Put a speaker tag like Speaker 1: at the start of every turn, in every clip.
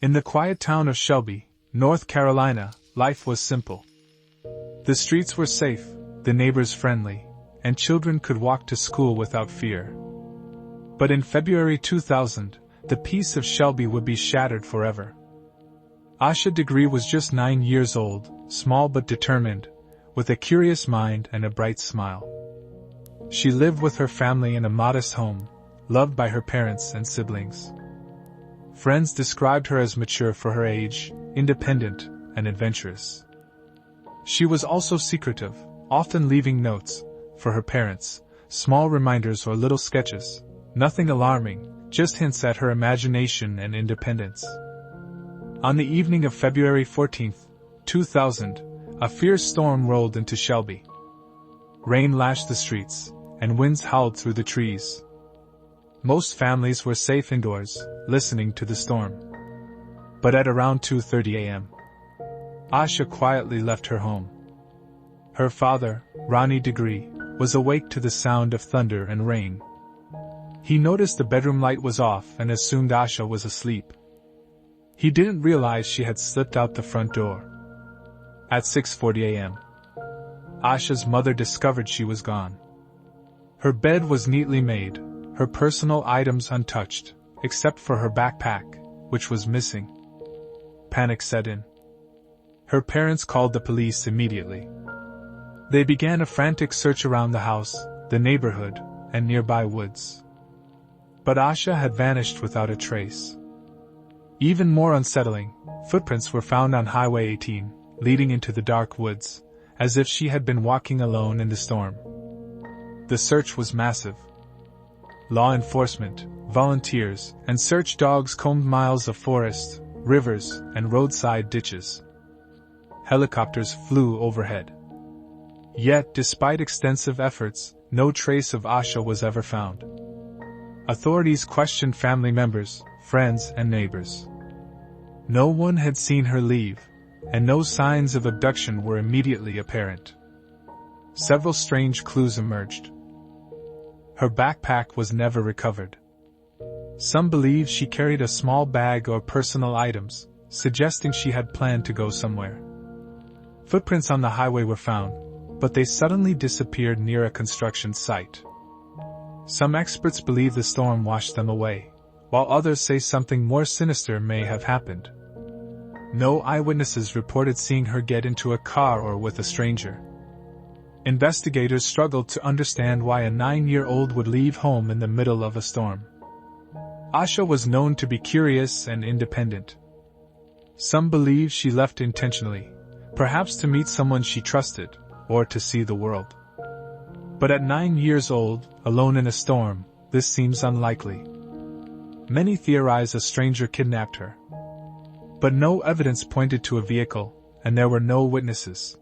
Speaker 1: In the quiet town of Shelby, North Carolina, life was simple. The streets were safe, the neighbors friendly, and children could walk to school without fear. But in February 2000, the peace of Shelby would be shattered forever. Asha Degree was just 9 years old, small but determined, with a curious mind and a bright smile. She lived with her family in a modest home, loved by her parents and siblings. Friends described her as mature for her age, independent, and adventurous. She was also secretive, often leaving notes, for her parents, small reminders or little sketches, nothing alarming, just hints at her imagination and independence. On the evening of February 14, 2000, a fierce storm rolled into Shelby. Rain lashed the streets, and winds howled through the trees. Most families were safe indoors, listening to the storm. But at around 2:30 a.m., Asha quietly left her home. Her father, Asha Degree, was awake to the sound of thunder and rain. He noticed the bedroom light was off and assumed Asha was asleep. He didn't realize she had slipped out the front door. At 6:40 a.m., Asha's mother discovered she was gone. Her bed was neatly made, her personal items untouched, except for her backpack, which was missing. Panic set in. Her parents called the police immediately. They began a frantic search around the house, the neighborhood, and nearby woods. But Asha had vanished without a trace. Even more unsettling, footprints were found on Highway 18, leading into the dark woods, as if she had been walking alone in the storm. The search was massive. Law enforcement, volunteers, and search dogs combed miles of forest, rivers, and roadside ditches. Helicopters flew overhead. Yet, despite extensive efforts, no trace of Asha was ever found. Authorities questioned family members, friends, and neighbors. No one had seen her leave, and no signs of abduction were immediately apparent. Several strange clues emerged. Her backpack was never recovered. Some believe she carried a small bag or personal items, suggesting she had planned to go somewhere. Footprints on the highway were found, but they suddenly disappeared near a construction site. Some experts believe the storm washed them away, while others say something more sinister may have happened. No eyewitnesses reported seeing her get into a car or with a stranger. Investigators struggled to understand why a 9-year-old would leave home in the middle of a storm. Asha was known to be curious and independent. Some believe she left intentionally, perhaps to meet someone she trusted, or to see the world. But at 9 years old, alone in a storm, this seems unlikely. Many theorize a stranger kidnapped her. But no evidence pointed to a vehicle, and there were no witnesses.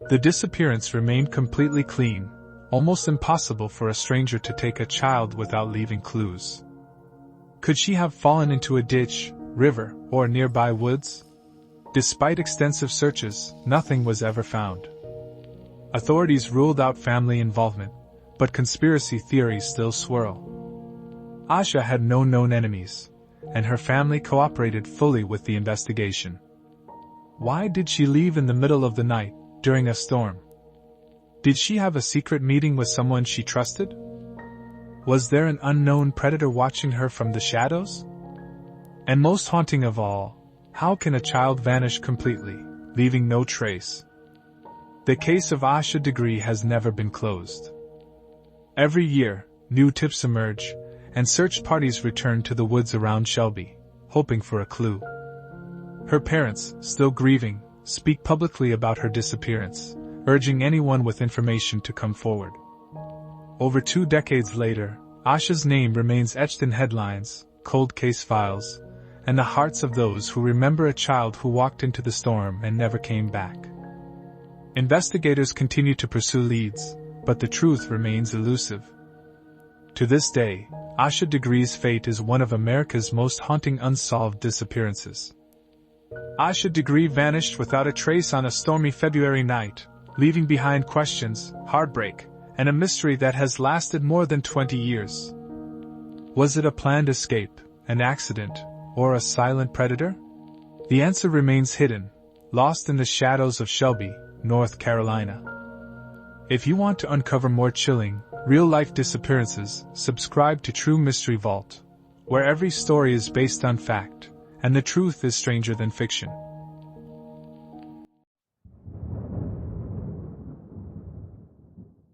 Speaker 1: The disappearance remained completely clean, almost impossible for a stranger to take a child without leaving clues. Could she have fallen into a ditch, river, or nearby woods? Despite extensive searches, nothing was ever found. Authorities ruled out family involvement, but conspiracy theories still swirl. Asha had no known enemies, and her family cooperated fully with the investigation. Why did she leave in the middle of the night, during a storm? Did she have a secret meeting with someone she trusted? Was there an unknown predator watching her from the shadows? And most haunting of all, how can a child vanish completely, leaving no trace? The case of Asha Degree has never been closed. Every year, new tips emerge, and search parties return to the woods around Shelby, hoping for a clue. Her parents, still grieving, speak publicly about her disappearance, urging anyone with information to come forward. Over 2 decades later, Asha's name remains etched in headlines, cold case files, and the hearts of those who remember a child who walked into the storm and never came back. Investigators continue to pursue leads, but the truth remains elusive. To this day, Asha Degree's fate is one of America's most haunting unsolved disappearances. Asha Degree vanished without a trace on a stormy February night, leaving behind questions, heartbreak, and a mystery that has lasted more than 20 years. Was it a planned escape, an accident, or a silent predator? The answer remains hidden, lost in the shadows of Shelby, North Carolina. If you want to uncover more chilling, real-life disappearances, subscribe to True Mystery Vault, where every story is based on fact, and the truth is stranger than fiction.